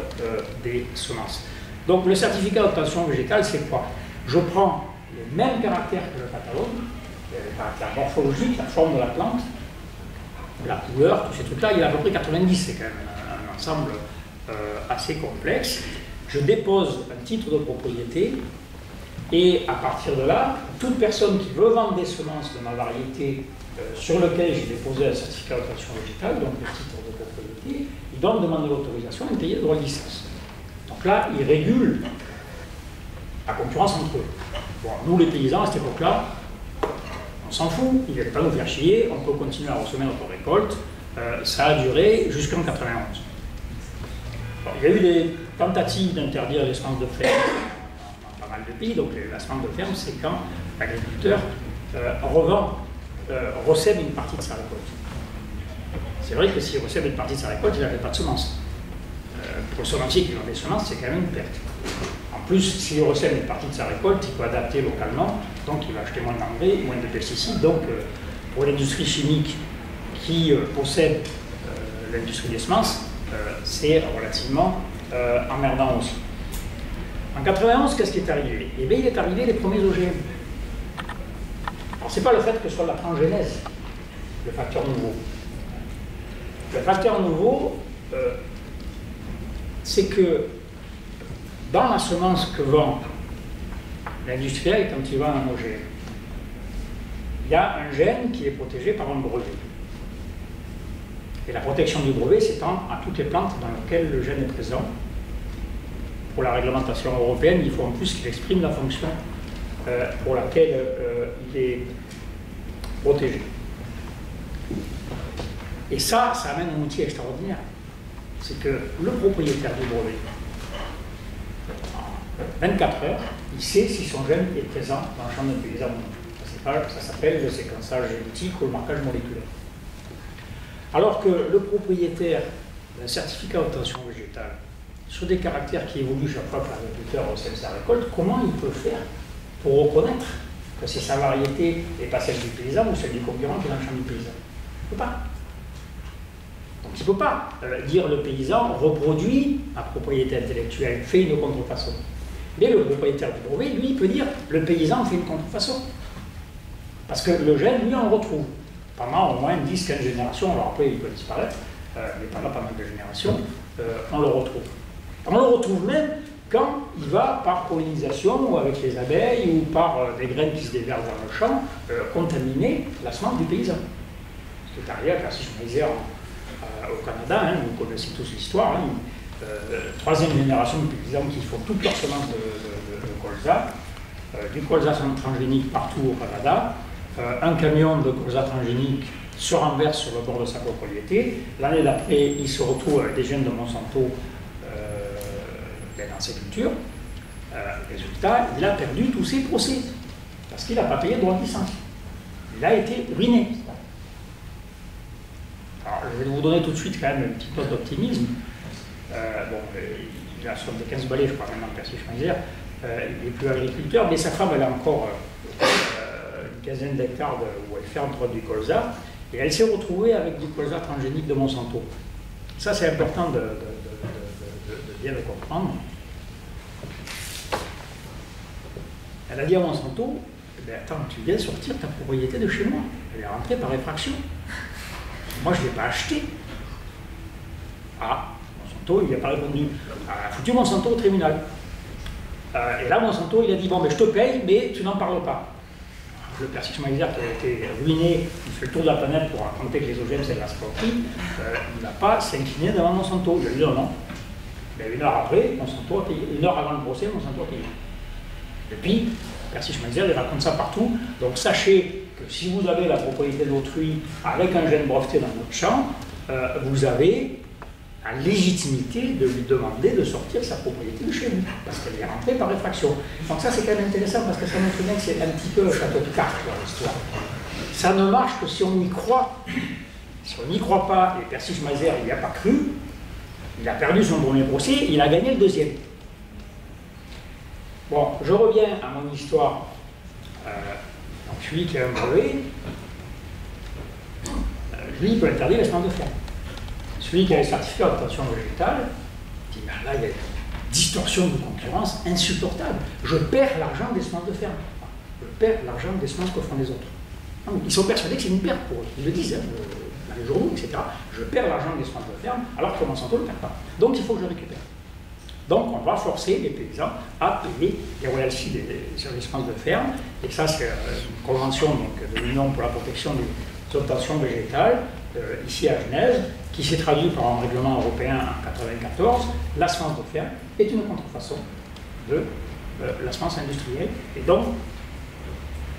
des semences. Donc le certificat d'obtention végétale, c'est quoi? Je prends les mêmes caractères que le catalogue, les caractères morphologiques, la forme de la plante, la couleur, tous ces trucs-là, il y a à peu près 90, c'est quand même un ensemble assez complexe. Je dépose un titre de propriété et à partir de là, toute personne qui veut vendre des semences de ma variété sur lequel j'ai déposé un certificat d'obtention végétale, donc le titre de propriété, il doit me demander l'autorisation et me payer le droit de licence. Donc là, il régule la concurrence entre eux. Bon, nous les paysans à cette époque-là, on s'en fout, ils ne viennent pas nous faire chier, on peut continuer à ressemer notre récolte. Ça a duré jusqu'en 91. Bon, il y a eu des tentatives d'interdire les semences de ferme dans pas mal de pays. Donc la semence de ferme, c'est quand l'agriculteur recèle une partie de sa récolte. C'est vrai que s'il recèle une partie de sa récolte, il n'avait pas de semences. Pour le semencier qui vend des semences, c'est quand même une perte. En plus, s'il recèle une partie de sa récolte, il peut adapter localement, donc il va acheter moins d'engrais, moins de pesticides. Donc, pour l'industrie chimique qui possède l'industrie des semences, c'est relativement emmerdant aussi. En 91, qu'est-ce qui est arrivé? Eh bien, il est arrivé les premiers OGM. Alors, ce n'est pas le fait que ce soit la transgénèse, le facteur nouveau. Le facteur nouveau, c'est que dans la semence que vend l'industriel quand il vend un OGM, il y a un gène qui est protégé par un brevet. Et la protection du brevet s'étend à toutes les plantes dans lesquelles le gène est présent. Pour la réglementation européenne, il faut en plus qu'il exprime la fonction pour laquelle il est protégé. Et ça amène un outil extraordinaire. C'est que le propriétaire du brevet, en 24 heures, il sait si son gène est présent dans le champ d'un paysan. Ça s'appelle le séquençage génétique ou le marquage moléculaire. Alors que le propriétaire d'un certificat d'obtention végétale, sur des caractères qui évoluent chaque fois que l'agriculteur recèle sa récolte, comment il peut faire pour reconnaître que c'est sa variété et pas celle du paysan ou celle du concurrent qui est dans le champ du paysan? Il ne peut pas. Donc il ne peut pas dire le paysan reproduit ma propriété intellectuelle, fait une contrefaçon. Mais le propriétaire du brevet, lui, il peut dire le paysan fait une contrefaçon. Parce que le gène, lui, on le retrouve. Pendant au moins 10-15 générations, alors après il peut disparaître, mais pendant pas mal de générations, on le retrouve. On le retrouve même quand il va par pollinisation ou avec les abeilles ou par des graines qui se déversent dans le champ, contaminer la semence du paysan. Ce qui est arrivé à Cassis Schmeiser au Canada, hein, vous connaissez tous l'histoire, hein, troisième génération de paysans qui font toutes leurs semences de colza, du colza transgénique partout au Canada. Un camion de colza transgénique se renverse sur le bord de sa propriété. L'année d'après, il se retrouve avec des gènes de Monsanto dans ses cultures. Résultat, il a perdu tous ses procès parce qu'il n'a pas payé de droit de licence. Il a été ruiné. Alors, je vais vous donner tout de suite quand même une petite note d'optimisme. Il a 75 balais, je crois, maintenant, Percy Schmeiser. Il n'est plus agriculteur, mais sa femme, elle a encore une quinzaine d'hectares où elle fait entre du colza, et elle s'est retrouvée avec du colza transgénique de Monsanto. Ça, c'est important de bien le comprendre. Elle a dit à Monsanto, eh bien, attends, tu viens sortir ta propriété de chez moi. Elle est rentrée par effraction. Moi, je ne l'ai pas acheté. Ah, Monsanto, il n'a pas répondu. Elle a foutu Monsanto au tribunal. Et là, Monsanto, il a dit, bon, mais je te paye, mais tu n'en parles pas. Le Percy Schmeiser, qui a été ruiné, il fait le tour de la planète pour raconter que les OGM, c'est de la scoperie, il n'a pas s'incliné devant Monsanto. Il a dit non. Mais une heure après, Monsanto a payé. Une heure avant le procès, Monsanto a payé. Et puis, Percy Schmeitzer, il raconte ça partout. Donc sachez que si vous avez la propriété d'autrui avec un gène breveté dans votre champ, vous avez la légitimité de lui demander de sortir sa propriété de chez vous, parce qu'elle est rentrée par effraction. Donc ça c'est quand même intéressant, parce que ça montre bien que c'est un petit peu le château de cartes dans l'histoire. Ça ne marche que si on y croit. Si on n'y croit pas, et Percy Schmeitzer il n'y a pas cru, il a perdu son premier procès, il a gagné le deuxième. Bon, je reviens à mon histoire. Donc celui qui a un brevet, lui il peut interdire les semences de ferme. Celui qui a les certificats d'obtention végétale, dit ben là il y a une distorsion de concurrence insupportable. Je perds l'argent des semences de ferme. Je perds l'argent des semences que font les autres. Donc, ils sont persuadés que c'est une perte pour eux. Ils le disent dans les journaux, etc. Je perds l'argent des semences de ferme alors que Monsanto ne le perd pas. Donc il faut que je récupère. Donc on va forcer les paysans à payer les royalties sur les semences de ferme. Et ça c'est une convention donc, de l'Union pour la protection des obtentions végétales, ici à Genève, qui s'est traduit par un règlement européen en 1994. La semence de ferme est une contrefaçon de la semence industrielle. Et donc,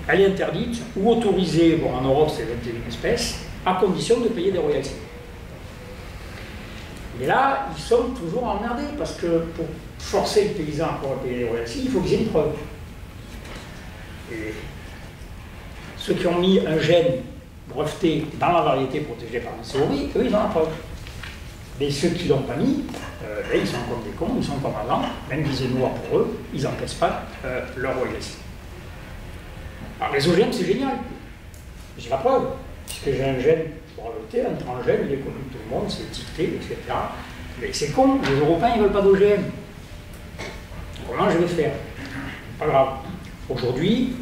elle est interdite ou autorisée, bon en Europe c'est 21 espèces, à condition de payer des royalties. Mais là, ils sont toujours emmerdés, parce que pour forcer le paysan à pouvoir payer des royalties, il faut qu'ils aient une preuve. Et ceux qui ont mis un gène breveté dans la variété protégée par la théorie, eux, ils ont la preuve. Mais ceux qui ne l'ont pas mis, ils sont comme des cons, ils sont comme avant, même disait noir pour eux, ils n'encaissent pas leur royalties. Alors les OGM, c'est génial. J'ai la preuve, puisque j'ai un gène breveté, un transgène, il est connu de tout le monde, c'est étiqueté, etc. Mais c'est con, les Européens, ils ne veulent pas d'OGM. Comment je vais faire? Pas grave. Aujourd'hui,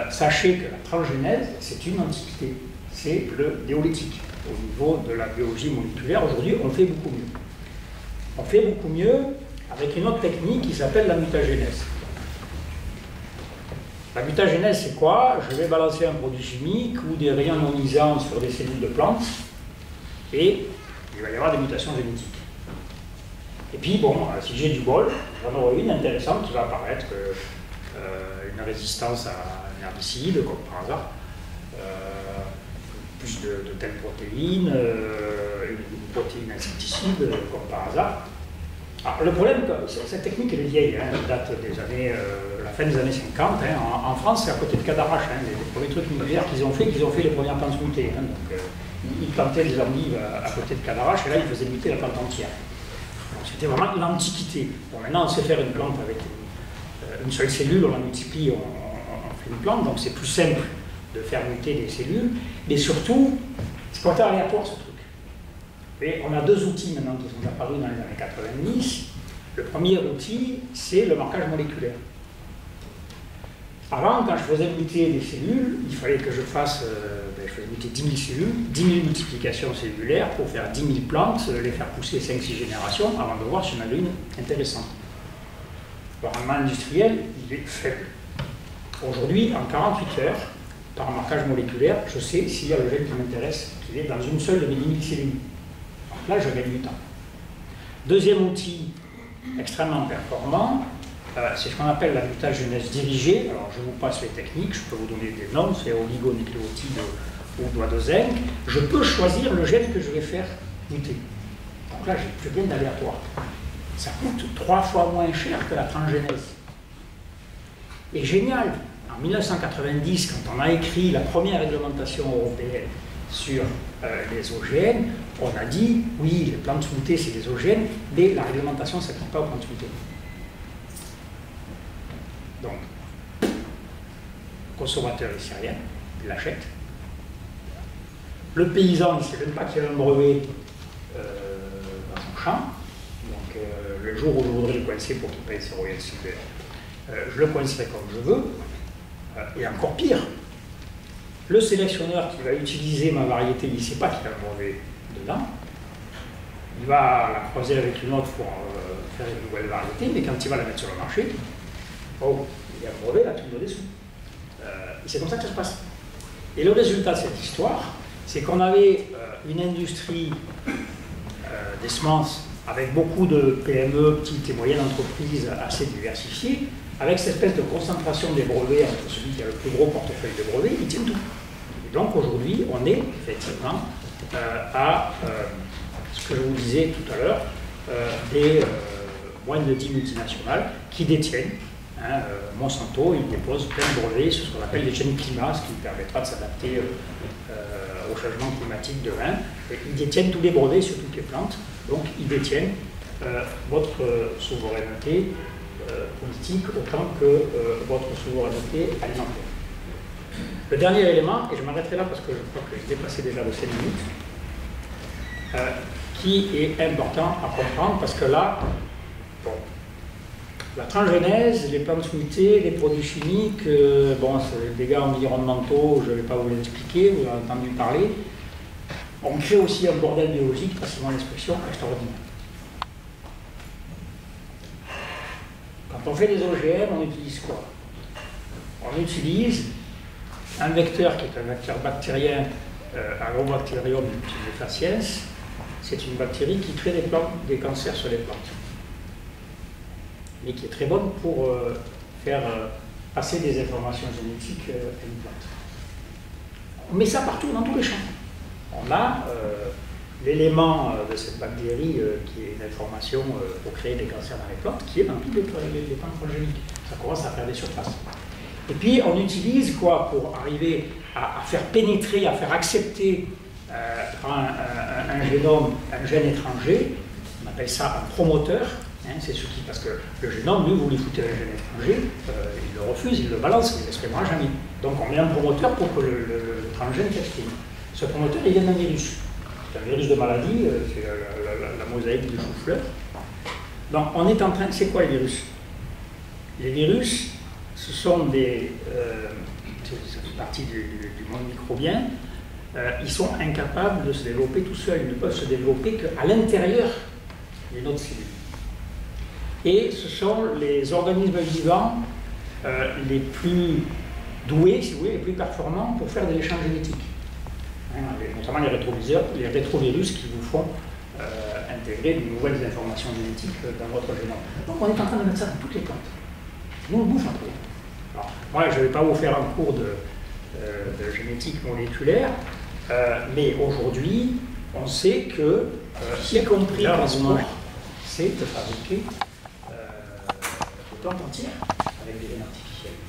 sachez que la transgénèse, c'est une antiquité. C'est le néolithique. Au niveau de la biologie moléculaire, aujourd'hui, on fait beaucoup mieux. On fait beaucoup mieux avec une autre technique qui s'appelle la mutagénèse. La mutagénèse, c'est quoi? Je vais balancer un produit chimique ou des rayons ionisants sur des cellules de plantes et il va y avoir des mutations génétiques. Et puis, bon, si j'ai du bol, j'en aurai une intéressante qui va apparaître, une résistance à un herbicide, comme par hasard, plus de telle protéine, une protéine insecticide, comme par hasard. Alors, le problème, cette technique elle est vieille, hein, elle date des années, la fin des années 50. Hein, en France, c'est à côté de Cadarache. Hein, les premiers trucs nucléaires qu'ils ont fait les premières plantes mutées. Hein, donc, ils plantaient les endives à côté de Cadarache et là, ils faisaient muter la plante entière. C'était vraiment l'antiquité. Bon, maintenant, on sait faire une plante avec une seule cellule, on la multiplie, on fait une plante, donc c'est plus simple de faire muter des cellules, mais surtout, c'est pas aléatoire ce truc. Et on a deux outils maintenant qui sont apparus dans les années 90. Le premier outil, c'est le marquage moléculaire. Avant, quand je faisais muter des cellules, il fallait que je fasse, je faisais muter 10 000 cellules, 10 000 multiplications cellulaires pour faire 10 000 plantes, les faire pousser 5-6 générations avant de voir si on avait une intéressante. Le rendement industriel, il est faible. Aujourd'hui, en 48 heures, par marquage moléculaire, je sais s'il y a le gène qui m'intéresse, qui est dans une seule de mes 10 000 cellules. Donc là, je gagne du temps. Deuxième outil extrêmement performant, c'est ce qu'on appelle la mutagénèse dirigée. Alors, je vous passe les techniques, je peux vous donner des noms, c'est oligonucléotide ou doigt de zinc. Je peux choisir le gène que je vais faire muter. Donc là, j'ai plus rien d'aléatoire. Ça coûte 3 fois moins cher que la transgénèse. Et génial, en 1990, quand on a écrit la première réglementation européenne sur les OGM, on a dit, oui, les plantes mutées, c'est des OGM, mais la réglementation ne s'applique pas aux plantes mutées. Donc, le consommateur, il ne sait rien, il l'achète. Le paysan, il ne sait même pas qu'il y a un brevet dans son champ. Donc, le jour où je voudrais le coincer pour qu'il paye ses royalties, je le coincerai comme je veux. Et encore pire, le sélectionneur qui va utiliser ma variété, il ne sait pas qu'il y a un brevet dedans. Il va la croiser avec une autre pour faire une nouvelle variété, mais quand il va la mettre sur le marché, oh, il y a un brevet, là, tout le dessous. Et c'est comme ça que ça se passe. Et le résultat de cette histoire, c'est qu'on avait une industrie des semences avec beaucoup de PME, petites et moyennes entreprises assez diversifiées, avec cette espèce de concentration des brevets entre celui qui a le plus gros portefeuille de brevets, ils tiennent tout. Et donc aujourd'hui, on est effectivement à ce que je vous disais tout à l'heure, des moins de 10 multinationales qui détiennent. Monsanto, il dépose plein de brevets sur ce qu'on appelle les chaînes climat, ce qui permettra de s'adapter au changement climatique demain. Et ils détiennent tous les brevets sur toutes les plantes, donc ils détiennent votre souveraineté politique autant que votre souveraineté alimentaire. Le dernier élément, et je m'arrêterai là parce que je crois que j'ai dépassé déjà de 5 minutes, qui est important à comprendre parce que là, bon, la transgénèse, les plantes mutées, les produits chimiques, bon, c'est des dégâts environnementaux, je ne vais pas vous les expliquer, vous en avez entendu parler. On crée aussi un bordel biologique, passez-moi l'expression, extraordinaire. Quand on fait des OGM, on utilise quoi? On utilise un vecteur qui est un vecteur bactérien, Agrobacterium multifaciens. C'est une bactérie qui crée des cancers sur les plantes, mais qui est très bonne pour faire passer des informations génétiques à une plante. On met ça partout, dans tous les champs. On a l'élément de cette bactérie qui est une information pour créer des cancers dans les plantes, qui est dans toutes les plantes transgéniques. Ça commence à faire des surfaces. Et puis on utilise quoi pour arriver à faire pénétrer, à faire accepter un génome, un gène étranger. On appelle ça un promoteur. C'est ce qui, parce que le génome, lui, vous lui foutez un gène étranger, il le refuse, il le balance, il ne l'exprimera jamais. Donc on met un promoteur pour que le transgène s'exprime. Ce promoteur, il vient d'un virus. C'est un virus de maladie, c'est la mosaïque du chou-fleur. Donc on est en train, c'est quoi les virus? Les virus, ce sont des, ça fait partie du monde microbien, ils sont incapables de se développer tout seuls, ils ne peuvent se développer qu'à l'intérieur d'une autre cellule. Et ce sont les organismes vivants les plus doués, si vous voulez, les plus performants pour faire des échanges génétiques. Notamment les rétrovirus qui vous font intégrer de nouvelles informations génétiques dans votre génome. Donc on est en train de mettre ça dans toutes les plantes. Nous, on bouffe un peu. Alors, moi, je ne vais pas vous faire un cours de génétique moléculaire, mais aujourd'hui, on sait que, y compris dans sport, c'est de fabriquer des plantes entières avec des graines artificielles.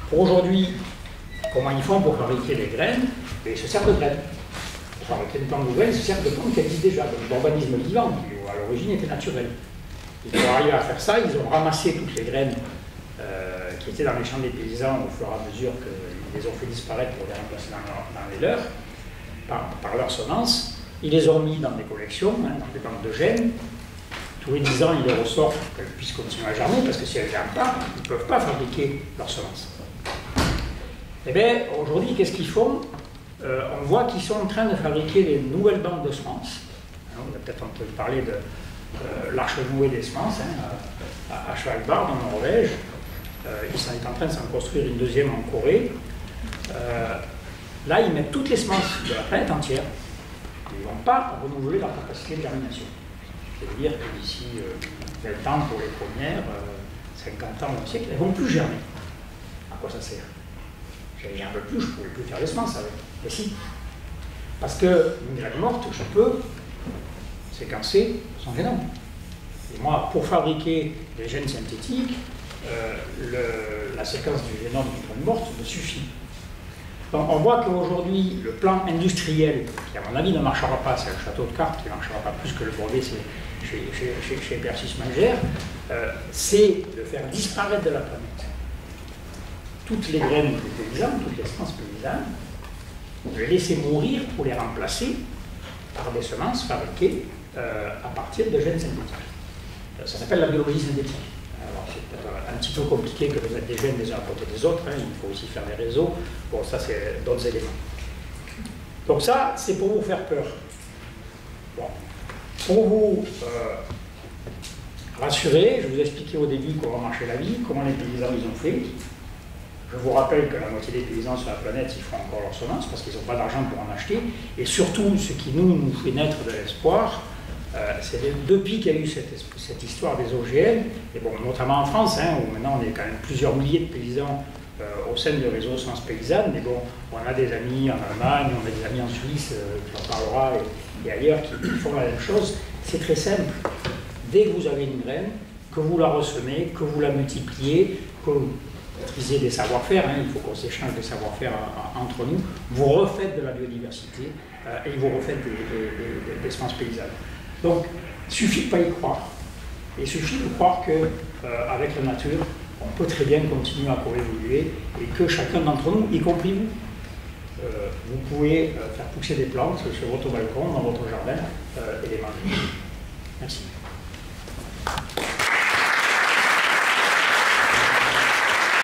Pour aujourd'hui, comment ils font pour fabriquer des graines? Ils se servent de graines. Pour fabriquer une plante nouvelle, ils se servent de plantes qui existent déjà, d'organismes vivants qui, à l'origine, étaient naturels. Et pour arriver à faire ça, ils ont ramassé toutes les graines qui étaient dans les champs des paysans au fur et à mesure qu'ils les ont fait disparaître pour les remplacer dans les leurs, par leurs semences. Ils les ont mis dans des collections, dans des banques de gènes. Tous les 10 ans, ils les ressortent pour qu'elles puissent continuer à germer, parce que si elles ne germent pas, ils ne peuvent pas fabriquer leurs semences. Eh bien, aujourd'hui, qu'est-ce qu'ils font? On voit qu'ils sont en train de fabriquer des nouvelles banques de semences. Alors, on a peut-être entendu parler de l'arche nouée des semences, à Svalbard, en Norvège. Ils sont en train de s'en construire une deuxième en Corée. Là, ils mettent toutes les semences de la planète entière. Ils ne vont pas renouveler leur capacité de germination. C'est-à-dire que d'ici 20 ans pour les premières, 50 ans au siècle, elles ne vont plus germer. À quoi ça sert? Je ne germe plus, je ne pourrais plus faire des semences avec. Mais si. Parce qu'une graine morte, je peux séquencer son génome. Et moi, pour fabriquer des gènes synthétiques, la séquence du génome d'une graine morte me suffit. Donc on voit qu'aujourd'hui, le plan industriel, qui à mon avis ne marchera pas, c'est le château de cartes qui ne marchera pas plus que le brevet chez Persis Manger, c'est de faire disparaître de la planète toutes les graines paysannes, toutes les semences paysannes, de les laisser mourir pour les remplacer par des semences fabriquées à partir de gènes synthétiques. Ça s'appelle la biologie synthétique. Alors c'est peut-être un petit peu compliqué que de mettre des gènes les uns à côté des autres, hein. Il faut aussi faire des réseaux. Bon, ça c'est d'autres éléments. Donc ça, c'est pour vous faire peur. Bon. Pour vous rassurer, je vous ai expliqué au début comment marchait la vie, comment les paysans ils ont fait. Je vous rappelle que la moitié des paysans sur la planète, ils font encore leurs semences parce qu'ils n'ont pas d'argent pour en acheter. Et surtout, ce qui nous fait naître de l'espoir, Depuis qu'il y a eu cette histoire des OGM, et bon, notamment en France, hein, où maintenant on est quand même plusieurs milliers de paysans au sein du réseau Semences Paysannes, mais bon, on a des amis en Allemagne, on a des amis en Suisse, qui en parlera, et ailleurs, qui font la même chose. C'est très simple. Dès que vous avez une graine, que vous la ressemez, que vous la multipliez, que vous maîtrisez des savoir-faire, hein, il faut qu'on s'échange des savoir-faire entre nous, vous refaites de la biodiversité et vous refaites des semences paysannes. Donc, il suffit de ne pas y croire. Il suffit de croire qu'avec la nature, on peut très bien continuer à coévoluer et que chacun d'entre nous, y compris vous, vous pouvez faire pousser des plantes sur votre balcon, dans votre jardin et les manger. Merci.